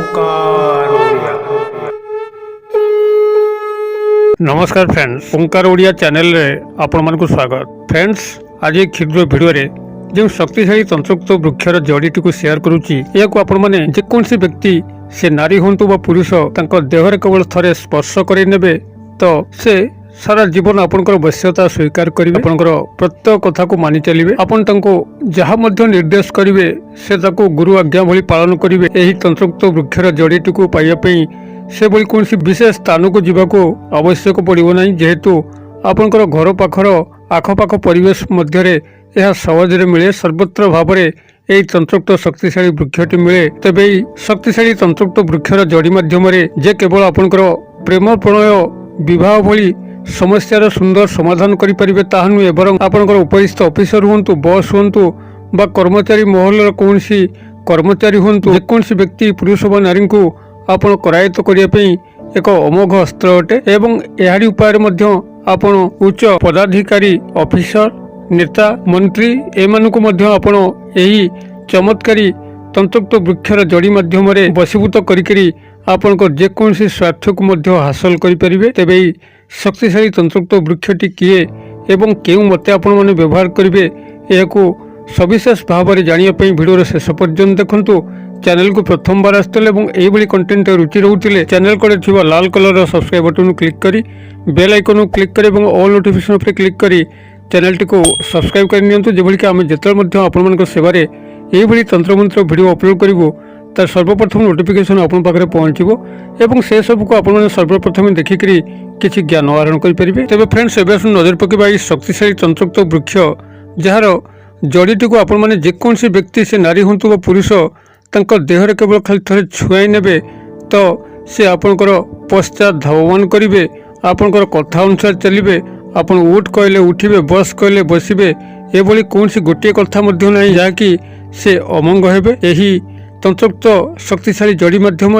ओंकार ओडिया। नमस्कार फ्रेंड्स, ओंकार ओडिया चैनल रे आपण मानकु स्वागत। फ्रेंड्स, आज एक क्षुद्र वीडियो रे जो शक्तिशाली तंत्रोक्त वृक्षर जड़ीटी को शेयर करुच्ची, यह आपण माने जेकोसी व्यक्ति से नारी हंतु बा पुरुष तांको देहरे केवल थरे स्पर्श करि नेबे तो से सारा जीवन आपनकर वश्यता स्वीकार करिवे, आपनकर प्रत्येक कथा को मानि चलिवे, आपन तांको जहा मध्य निर्देश करिवे से ताको गुरु आज्ञा भली पालन करिवे। एही तंत्रोक्त वृक्षर जड़ीटी को पाइया पई से भली कोनसी विशेष स्थान को जीवाको आवश्यक पड़िबो नाही, जेहेतु आपनकर घर पाखर आखपाख परिवेश मध्यरे यह सहजरे मिले। सर्वत्र भावरे एही तंत्रोक्त शक्तिशाली वृक्षटी मिले। तेबे एही शक्तिशाली तंत्रोक्त वृक्षर जड़ी माध्यम जे केवल आपनकर प्रेम प्रणय विवाह भली समस्यार सुंदर समाधान करिपारिबे ताहा नुहे, बरं आपनकर उपरिस्थ ऑफिसर हुंतु, बॉस हुंतु बा कर्मचारी महलर कोनसी कर्मचारी हुंतु, जेकोसी व्यक्ति पुरुष बा नारी को आपण करायत्त करिया पई एक अमोघ अस्त्र अटे। एवं एहारी उपाय मध्य आपण उच्च पदाधिकारी, ऑफिसर, नेता, मंत्री एमानकु मध्य आपण एही चमत्कारी तंत्रोक्त वृक्षर जड़ी माध्यम वशीभूत करिकरी आपनकर जेकोसी स्वार्थ को मध्य हासिल करिपारिबे। तेबे एही शक्तिशाली तंत्रोक्त वृक्षटी किए एवं केउ मते आपण माने व्यवहार करिवे एहाकू सविशेष भाव में जानिया पई वीडियो शेष पर्यंत देखंतु। चैनल को प्रथम बार आसतले एवं एही भली कंटेंट रुचि रहउतिले चैनल को थिबा लाल कलर सब्सक्राइब बटन क्लिक करी बेल आइकन क्लिक करी एवं ऑल नोटिफिकेशन पर क्लिक करी चैनल टी को सब्सक्राइब कर नियंतु, जेभली कि आमे जेतल मध्य आपण मानक सेवारे एही भली तंत्र मंत्र वीडियो अपलोड करिवो तार सर्वप्रथम नोटिफिकेशन आपण पाखरे पहुंचीबो एवं से सब को आपण माने सर्वप्रथम देखिकरी किछि ज्ञान आहरण करि परिबे। तबे फ्रेंड्स, एबे नजर पकेबा ई शक्तिशाली तंत्रोक्त वृक्ष जहार जड़ीटी को आपण माने जेकोसी व्यक्ति से नारी हंतु बा पुरुष तांको देहरे केवल खाली थरे छुआई नेबे तो से आपनकर पश्चात धावमान करिवे, आपनकर कथा अनुसार चलिवे, आपण उठ कहले उठिबे, बस कहले बसिबे, एभली कोनसी गोटे कथा मध्य नाही जाकी से अमंग हेबे। एही तंत्रोक्त शक्तिशाली जड़ी माध्यम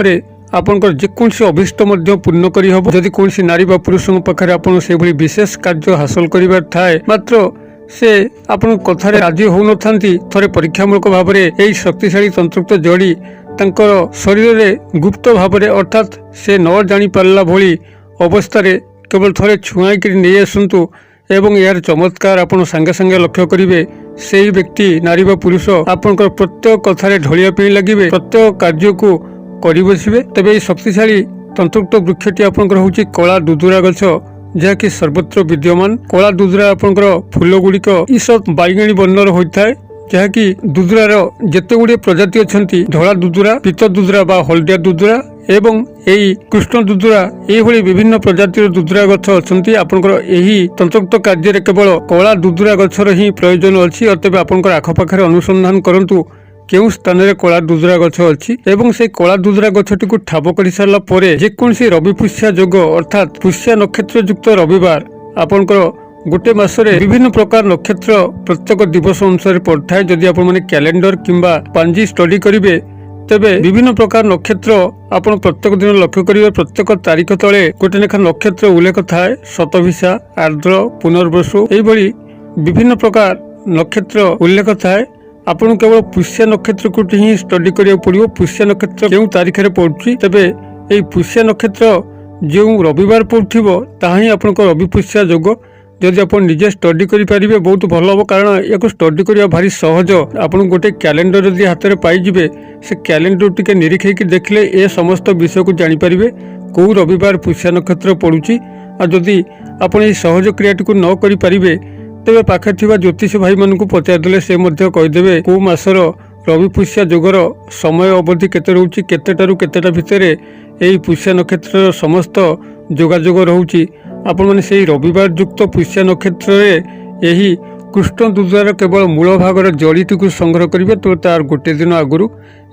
आपनकर जेकोसी अभिष्ट मध्य पूर्ण करि हबो। जदि कोनसी नारी बा पुरुषक पाखरे आपण से भली विशेष कार्य हासिल करिबार थाए मात्र से आपण कथार राजी हो नथांती, थरे परीक्षामूलक भाव में यही शक्तिशाली तंत्रोक्त जड़ी तांकर शरीर में गुप्त भाव में अर्थात से न जानी पारला भली अवस्था केवल थरे छुआई नहीं आसतु एवं यार चमत्कार आपण सांगे सांगे लक्ष्य करिवे। सेही व्यक्ति नारी बा पुरुष आपनकर प्रत्येक कथार ढलिया पे लगिवे, प्रत्येक कार्य को करि बसिबे। तबे एही शक्तिशाली तंत्रोक्त वृक्षटी आपनकर होची कला दुदुरा गछ, जहाँकि सर्वत्र विद्यमान। कला दुदुरा आपनकर फूल गुड़िक ईसत बैगणी वर्णर होता है, जहाँकि दुदुरार जेते गुड़े प्रजाति अच्छी धला दुदुरा, पीत दुदुरा बा हलदिया दुदुरा एवं एही कृष्ण दुदुरा एही विभिन्न प्रजातिर दुदुरा गछ अच्छी। आपनकर एही तंत्रोक्त कार्य केवल कला दुदुरा गछर ही प्रयोजन अच्छी। अतएव आपनकर आखपाखे अनुसंधान करंतु केउ स्थान में कला दुदुरा गछ अच्छी एवं से कला दुदुरा गछटी को ठाब कर सारा परे जेकोसी रवि पुष्या योग अर्थात पुष्या नक्षत्र युक्त रविवार आपनकर गोटे मासरे विभिन्न प्रकार नक्षत्र प्रत्येक दिवस अनुसार पड़ता है। जदि आपण माने कैलेंडर किंबा पांजी स्टडी करिवे तेबे विभिन्न प्रकार नक्षत्र आपण प्रत्येक दिन लक्ष्य करिवे। प्रत्येक तारीख तले गोटे लेखा नक्षत्र उल्लेख थाए, शतभिषा, आर्द्र, पुनर्वसु एही विभिन्न प्रकार नक्षत्र उल्लेख थाए। आपन केवल पुष्य नक्षत्र को ही स्टडी करिया पड़िबो। पुष्य नक्षत्र केउ तारीख रे पड़ुची तबे एही पुष्य नक्षत्र जो रविवार पड़थिबो ताहा ही आपनकर रवि पुष्या योग। जदि आप निजे स्टडी करि परिबे बहुत भल हम, कारण या स्टडी करिया भारी सहज। आपन गोटे कैलेंडर जदि हाथ में पाइबे से कैलेंडर टिके निरीक्षे कि देखले ए समस्त विषय को जानि परिबे को रविवार पुष्य नक्षत्र पड़ुची। आ जदि आपन ए सहज क्रियाटी को न करि परिबे तेबे पाखे थिबा ज्योतिष भाई मानकु पचारदेले से मध्य कहिदेबे को मासर रवि पुष्या योगर समय अवधि केते रहउची, केतेटारु केतेटा भितरे एही पुष्य नक्षत्र समस्त जोगाजोग रहउची। आपण माने सेही रविवार युक्त पुष्य नक्षत्र रे एही कृष्ण दुदुरार केवल मूल भागर जड़ीटी को संग्रह करिवे। तो तार गोटे दिन आगुरु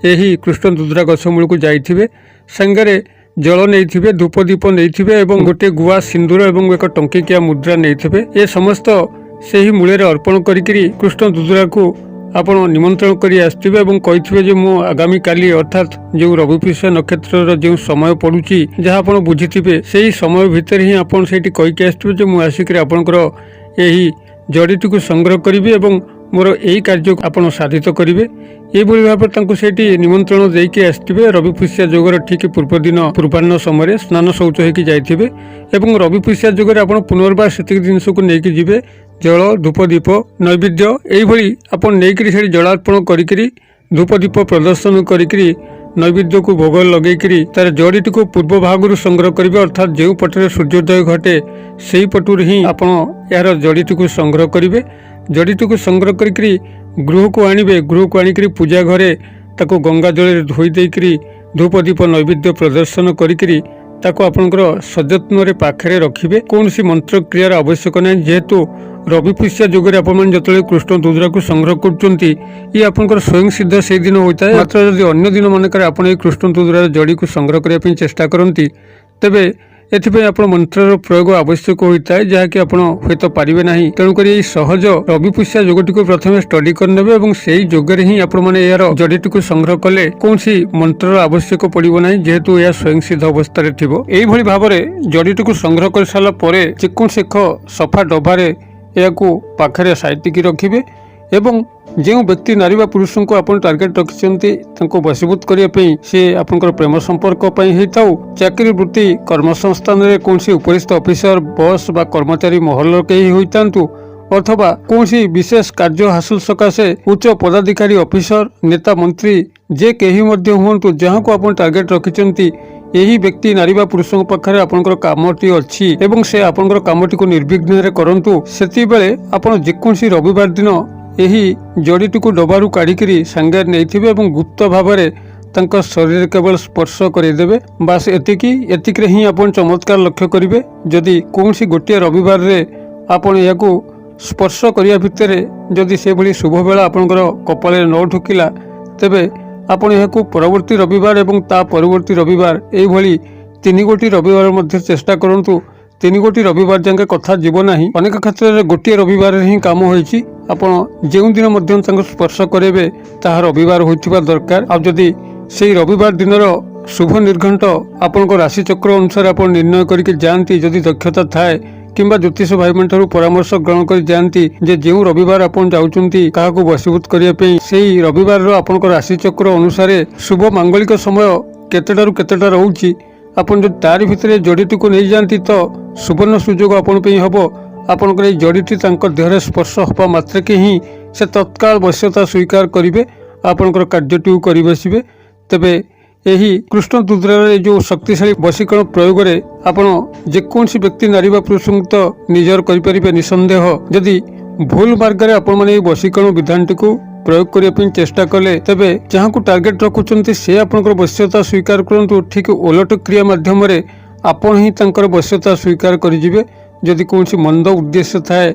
एही कृष्ण दुदुरा गछ मूल को जाइथिबे, संगरे जल नैथिबे, धूप दीप नैथिबे एवं गोटे गुआ सिंदूर एवं एक टंकिकिया मुद्रा नैथिबे। ए समस्त सेही मूले अर्पण करिकरी कृष्ण दुदुरा को आपण निमंत्रण करी आसथिबे एवं कहिथिबे जे मु आगामी काली अर्थात जो रवि पुष्य नक्षत्र जो समय पड़ुची जहाँ आपण बुझिथिबे सेही समय भितर ही आपण सेठी कहिके आसथिबे जे मु आसिकरी आपणकर एही जड़ीटी को संग्रह करी एवं ମୋର ଏଇ କାର୍ଯ୍ୟକୁ ଆପଣ ସାଧିତ କରିବେ। ଏଇଭଳି ଭାବରେ ତାଙ୍କୁ ସେଇଠି ନିମନ୍ତ୍ରଣ ଦେଇକି ଆସିଥିବେ। ରବି ପୁଷ୍ୟା ଯୋଗର ଠିକ୍ ପୂର୍ବଦିନ ପୂର୍ବାହ୍ନ ସମୟରେ ସ୍ନାନ ଶୌଚ ହେଇକି ଯାଇଥିବେ ଏବଂ ରବି ପୁଷ୍ୟା ଯୋଗରେ ଆପଣ ପୁନର୍ବାର ସେତିକି ଜିନିଷକୁ ନେଇକି ଯିବେ। ଜଳ, ଧୂପ, ଦୀପ, ନୈବେଦ୍ୟ ଏଇଭଳି ଆପଣ ନେଇକରି ସେଠି ଜଳାର୍ପଣ କରିକିରି ଧୂପ ଦୀପ ପ୍ରଦର୍ଶନ କରିକିରି ନୈବେଦ୍ୟକୁ ଭୋଗ ଲଗେଇକିରି ତାର ଜଡ଼ିଟିକୁ ପୂର୍ବ ଭାଗରୁ ସଂଗ୍ରହ କରିବେ। ଅର୍ଥାତ୍ ଯେଉଁ ପଟରେ ସୂର୍ଯ୍ୟୋଦୟ ଘଟେ ସେହି ପଟରୁ ହିଁ ଆପଣ ଏହାର ଜଡ଼ିଟିକୁ ସଂଗ୍ରହ କରିବେ। ଜଡ଼ିଟିକୁ ସଂଗ୍ରହ କରିକିରି ଗୃହକୁ ଆଣିବେ। ଗୃହକୁ ଆଣିକିରି ପୂଜା ଘରେ ତାକୁ ଗଙ୍ଗା ଜଳରେ ଧୋଇ ଦେଇକିରି ଧୂପ ଦୀପ ନୈବେଦ୍ୟ ପ୍ରଦର୍ଶନ କରିକିରି ତାକୁ ଆପଣଙ୍କର ସଯତ୍ନରେ ପାଖରେ ରଖିବେ। କୌଣସି ମନ୍ତ୍ର କ୍ରିୟାର ଆବଶ୍ୟକ ନାହିଁ, ଯେହେତୁ ରବି ପୁଷ୍ୟା ଯୋଗରେ ଆପଣମାନେ ଯେତେବେଳେ କୃଷ୍ଣ ଦୁର୍ଗାକୁ ସଂଗ୍ରହ କରୁଛନ୍ତି ଇଏ ଆପଣଙ୍କର ସ୍ୱୟଂ ସିଦ୍ଧ ସେଇଦିନ ହୋଇଥାଏ। ମାତ୍ର ଯଦି ଅନ୍ୟ ଦିନ ମନେକରେ ଆପଣ ଏହି କୃଷ୍ଣ ଦୁର୍ଗାର ଜଡ଼ିକୁ ସଂଗ୍ରହ କରିବା ପାଇଁ ଚେଷ୍ଟା କରନ୍ତି ତେବେ ଏଥିପାଇଁ ଆପଣ ମନ୍ତ୍ରର ପ୍ରୟୋଗ ଆବଶ୍ୟକ ହୋଇଥାଏ, ଯାହାକି ଆପଣ ହୁଏତ ପାରିବେ ନାହିଁ। ତେଣୁକରି ଏହି ସହଜ ରବି ପୁଷ୍ୟା ଯୋଗଟିକୁ ପ୍ରଥମେ ଷ୍ଟଡି କରିନେବେ ଏବଂ ସେହି ଯୋଗରେ ହିଁ ଆପଣମାନେ ଏହାର ଜଡ଼ିଟିକୁ ସଂଗ୍ରହ କଲେ କୌଣସି ମନ୍ତ୍ରର ଆବଶ୍ୟକ ପଡ଼ିବ ନାହିଁ, ଯେହେତୁ ଏହା ସ୍ୱୟଂ ସିଦ୍ଧ ଅବସ୍ଥାରେ ଥିବ। ଏଇଭଳି ଭାବରେ ଜଡ଼ିଟିକୁ ସଂଗ୍ରହ କରିସାରିଲା ପରେ ଯେକୌଣସି ଏକ ସଫା ଡବାରେ ଏହାକୁ ପାଖରେ ସାଇତିକି ରଖିବେ ଏବଂ ଯେଉଁ ବ୍ୟକ୍ତି ନାରୀ ବା ପୁରୁଷଙ୍କୁ ଆପଣ ଟାର୍ଗେଟ ରଖିଛନ୍ତି ତାଙ୍କୁ ବଶୀଭୂତ କରିବା ପାଇଁ, ସେ ଆପଣଙ୍କର ପ୍ରେମ ସମ୍ପର୍କ ପାଇଁ ହେଇଥାଉ, ଚାକିରି ବୃତ୍ତି କର୍ମସଂସ୍ଥାନରେ କୌଣସି ଉପରିସ୍ଥ ଅଫିସର, ବସ୍ ବା କର୍ମଚାରୀ ମହଲର କେହି ହୋଇଥାନ୍ତୁ ଅଥବା କୌଣସି ବିଶେଷ କାର୍ଯ୍ୟ ହାସଲ ସକାଶେ ଉଚ୍ଚ ପଦାଧିକାରୀ, ଅଫିସର, ନେତା, ମନ୍ତ୍ରୀ ଯେ କେହି ମଧ୍ୟ ହୁଅନ୍ତୁ, ଯାହାକୁ ଆପଣ ଟାର୍ଗେଟ ରଖିଛନ୍ତି ଏହି ବ୍ୟକ୍ତି ନାରୀ ବା ପୁରୁଷଙ୍କ ପାଖରେ ଆପଣଙ୍କର କାମଟି ଅଛି ଏବଂ ସେ ଆପଣଙ୍କର କାମଟିକୁ ନିର୍ବିଘ୍ନରେ କରନ୍ତୁ। ସେତିକିବେଳେ ଆପଣ ଯେକୌଣସି ରବିବାର ଦିନ ଏହି ଜଡ଼ିଟିକୁ ଡବାରୁ କାଢ଼ିକିରି ସାଙ୍ଗରେ ନେଇଥିବେ ଏବଂ ଗୁପ୍ତ ଭାବରେ ତାଙ୍କ ଶରୀରରେ କେବଳ ସ୍ପର୍ଶ କରିଦେବେ। ବାସ୍ ଏତିକିରେ ହିଁ ଆପଣ ଚମତ୍କାର ଲକ୍ଷ୍ୟ କରିବେ। ଯଦି କୌଣସି ଗୋଟିଏ ରବିବାରରେ ଆପଣ ଏହାକୁ ସ୍ପର୍ଶ କରିବା ଭିତରେ ଯଦି ସେଭଳି ଶୁଭବେଳା ଆପଣଙ୍କର କପାଳରେ ନ ଢୁକିଲା ତେବେ ଆପଣ ଏହାକୁ ପରବର୍ତ୍ତୀ ରବିବାର ଏବଂ ତା ପରବର୍ତ୍ତୀ ରବିବାର ଏଇଭଳି 3 ଗୋଟି ରବିବାର ମଧ୍ୟ ଚେଷ୍ଟା କରନ୍ତୁ। 3 ଗୋଟି ରବିବାର ଯାକେ କଥା ଯିବ ନାହିଁ। ଅନେକ କ୍ଷେତ୍ରରେ ଗୋଟିଏ ରବିବାରରେ ହିଁ କାମ ହୋଇଛି। ଆପଣ ଯେଉଁଦିନ ମଧ୍ୟ ତାଙ୍କୁ ସ୍ପର୍ଶ କରିବେ ତାହା ରବିବାର ହୋଇଥିବା ଦରକାର। ଆଉ ଯଦି ସେହି ରବିବାର ଦିନର ଶୁଭ ନିର୍ଘଣ୍ଟ ଆପଣଙ୍କ ରାଶିଚକ୍ର ଅନୁସାରେ ଆପଣ ନିର୍ଣ୍ଣୟ କରିକି ଯାଆନ୍ତି, ଯଦି ଦକ୍ଷତା ଥାଏ କିମ୍ବା ଜ୍ୟୋତିଷ ଭାଇମାନଙ୍କଠାରୁ ପରାମର୍ଶ ଗ୍ରହଣ କରି ଯାଆନ୍ତି ଯେ ଯେଉଁ ରବିବାର ଆପଣ ଯାଉଛନ୍ତି କାହାକୁ ବଶୀଭୂତ କରିବା ପାଇଁ, ସେହି ରବିବାରର ଆପଣଙ୍କ ରାଶିଚକ୍ର ଅନୁସାରେ ଶୁଭ ମାଙ୍ଗଳିକ ସମୟ କେତେଟାରୁ କେତେଟା ରହୁଛି, ଆପଣ ଯଦି ତାରି ଭିତରେ ଜଡ଼ିଟିକୁ ନେଇଯାଆନ୍ତି ତ ସୁବର୍ଣ୍ଣ ସୁଯୋଗ ଆପଣ ପାଇଁ ହେବ। ଆପଣଙ୍କର ଏହି ଜଡ଼ିଟି ତାଙ୍କ ଦେହରେ ସ୍ପର୍ଶ ହେବା ମାତ୍ରକେ ହିଁ ସେ ତତ୍କାଳ ବଶ୍ୟତା ସ୍ୱୀକାର କରିବେ, ଆପଣଙ୍କର କାର୍ଯ୍ୟଟିକୁ କରି ବସିବେ। ତେବେ ଏହି କୃଷ୍ଣ ଦୁର୍ଗାର ଏ ଯେଉଁ ଶକ୍ତିଶାଳୀ ବଶୀକରଣ ପ୍ରୟୋଗରେ ଆପଣ ଯେକୌଣସି ବ୍ୟକ୍ତି ନାରୀ ବା ପୁରୁଷଙ୍କୁ ତ ନିଜର କରିପାରିବେ ନିଃସନ୍ଦେହ। ଯଦି ଭୁଲ ମାର୍ଗରେ ଆପଣମାନେ ଏହି ବଶୀକରଣ ବିଧାନଟିକୁ ପ୍ରୟୋଗ କରିବା ପାଇଁ ଚେଷ୍ଟା କଲେ ତେବେ ଯାହାକୁ ଟାର୍ଗେଟ ରଖୁଛନ୍ତି ସେ ଆପଣଙ୍କର ବଶ୍ୟତା ସ୍ୱୀକାର କରନ୍ତୁ, ଠିକ୍ ଓଲଟ କ୍ରିୟା ମାଧ୍ୟମରେ ଆପଣ ହିଁ ତାଙ୍କର ବଶ୍ୟତା ସ୍ୱୀକାର କରିଯିବେ। ଯଦି କୌଣସି ମନ୍ଦ ଉଦ୍ଦେଶ୍ୟ ଥାଏ,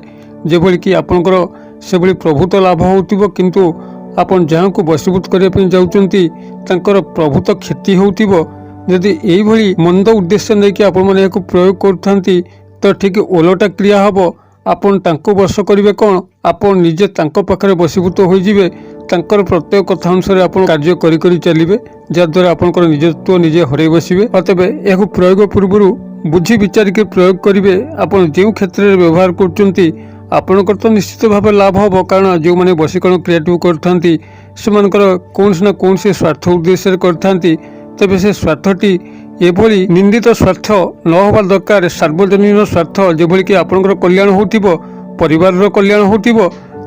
ଯେଭଳିକି ଆପଣଙ୍କର ସେଭଳି ପ୍ରଭୁତ ଲାଭ ହେଉଥିବ କିନ୍ତୁ ଆପଣ ଯାହାକୁ ବଶୀଭୂତ କରିବା ପାଇଁ ଯାଉଛନ୍ତି ତାଙ୍କର ପ୍ରଭୁତ କ୍ଷତି ହେଉଥିବ, ଯଦି ଏଇଭଳି ମନ୍ଦ ଉଦ୍ଦେଶ୍ୟ ନେଇକି ଆପଣମାନେ ଏହାକୁ ପ୍ରୟୋଗ କରୁଥାନ୍ତି ତ ଠିକ୍ ଓଲଟା କ୍ରିୟା ହେବ। ଆପଣ ତାଙ୍କୁ ବଶ କରିବେ କ'ଣ, ଆପଣ ନିଜେ ତାଙ୍କ ପାଖରେ ବଶୀଭୂତ ହୋଇଯିବେ। ତାଙ୍କର ପ୍ରତ୍ୟେକ କଥା ଅନୁସାରେ ଆପଣ କାର୍ଯ୍ୟ କରି କରି ଚାଲିବେ, ଯାହାଦ୍ୱାରା ଆପଣଙ୍କର ନିଜତ୍ୱ ନିଜେ ହରାଇ ବସିବେ। ଅତଏବ ଏହାକୁ ପ୍ରୟୋଗ ପୂର୍ବରୁ ବୁଝି ବିଚାରିକି ପ୍ରୟୋଗ କରିବେ। ଆପଣ ଯେଉଁ କ୍ଷେତ୍ରରେ ବ୍ୟବହାର କରୁଛନ୍ତି ଆପଣଙ୍କର ତ ନିଶ୍ଚିତ ଭାବେ ଲାଭ ହେବ, କାରଣ ଯେଉଁମାନେ ବଶୀକରଣ କ୍ରିୟାଟିକୁ କରିଥାନ୍ତି ସେମାନଙ୍କର କୌଣସି ନା କୌଣସି ସ୍ୱାର୍ଥ ଉଦ୍ଦେଶ୍ୟରେ କରିଥାନ୍ତି। ତେବେ ସେ ସ୍ୱାର୍ଥଟି ଏଭଳି ନିନ୍ଦିତ ସ୍ୱାର୍ଥ ନ ହେବା ଦରକାର, ସାର୍ବଜନୀନ ସ୍ୱାର୍ଥ, ଯେଭଳିକି ଆପଣଙ୍କର କଲ୍ୟାଣ ହେଉଥିବ, ପରିବାରର କଲ୍ୟାଣ ହେଉଥିବ,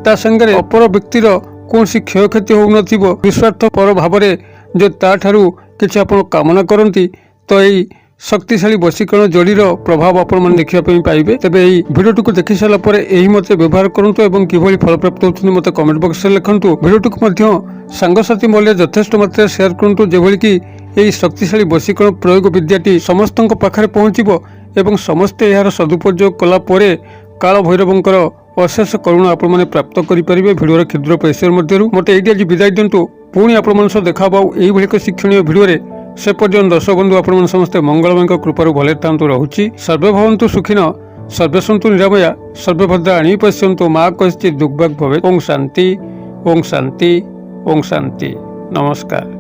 ତା ସାଙ୍ଗରେ ଅପର ବ୍ୟକ୍ତିର କୌଣସି କ୍ଷୟକ୍ଷତି ହେଉନଥିବ। ନିଃସ୍ୱାର୍ଥପର ଭାବରେ ଯଦି ତାଠାରୁ କିଛି ଆପଣ କାମନା କରନ୍ତି ତ ଏହି ଶକ୍ତିଶାଳୀ ବଶୀକରଣ ଜଡ଼ିର ପ୍ରଭାବ ଆପଣମାନେ ଦେଖିବା ପାଇଁ ପାଇବେ। ତେବେ ଏହି ଭିଡ଼ିଓଟିକୁ ଦେଖି ସାରିଲା ପରେ ଏହି ମତେ ବ୍ୟବହାର କରନ୍ତୁ ଏବଂ କିଭଳି ଫଳପ୍ରାପ୍ତ ହେଉଛନ୍ତି ମୋତେ କମେଣ୍ଟ ବକ୍ସରେ ଲେଖନ୍ତୁ। ଭିଡ଼ିଓଟିକୁ ମଧ୍ୟ ସାଙ୍ଗସାଥି ମହଲରେ ଯଥେଷ୍ଟ ମାତ୍ରାରେ ସେୟାର କରନ୍ତୁ, ଯେଭଳିକି ଏହି ଶକ୍ତିଶାଳୀ ବଶୀକରଣ ପ୍ରୟୋଗ ବିଦ୍ୟାଟି ସମସ୍ତଙ୍କ ପାଖରେ ପହଞ୍ଚିବ ଏବଂ ସମସ୍ତେ ଏହାର ସଦୁପଯୋଗ କଲା ପରେ କାଳ ଭୈରବଙ୍କର ଅଶେଷ କରୁଣା ଆପଣମାନେ ପ୍ରାପ୍ତ କରିପାରିବେ ଭିଡ଼ିଓର କ୍ଷୁଦ୍ର ପରିସର ମଧ୍ୟରୁ। ମୋତେ ଏଇଠି ଆଜି ବିଦାୟ ଦିଅନ୍ତୁ। ପୁଣି ଆପଣମାନଙ୍କ ସହ ଦେଖା ହେବ ଏଇଭଳି ଏକ ଶିକ୍ଷଣୀୟ ଭିଡ଼ିଓରେ। से पर्यंत दर्शक बंधु आपण समस्ते मंगलमय कृपार भले था रहुछि। सर्वे भवन्तु सुखिन, सर्वे सन्तु निरामया, सर्वे भद्राणि पश्यन्तु मा कश्चित् दुर्भाग् भवेत्। ओम शांति, ओम शांति, ओम शांति। नमस्कार।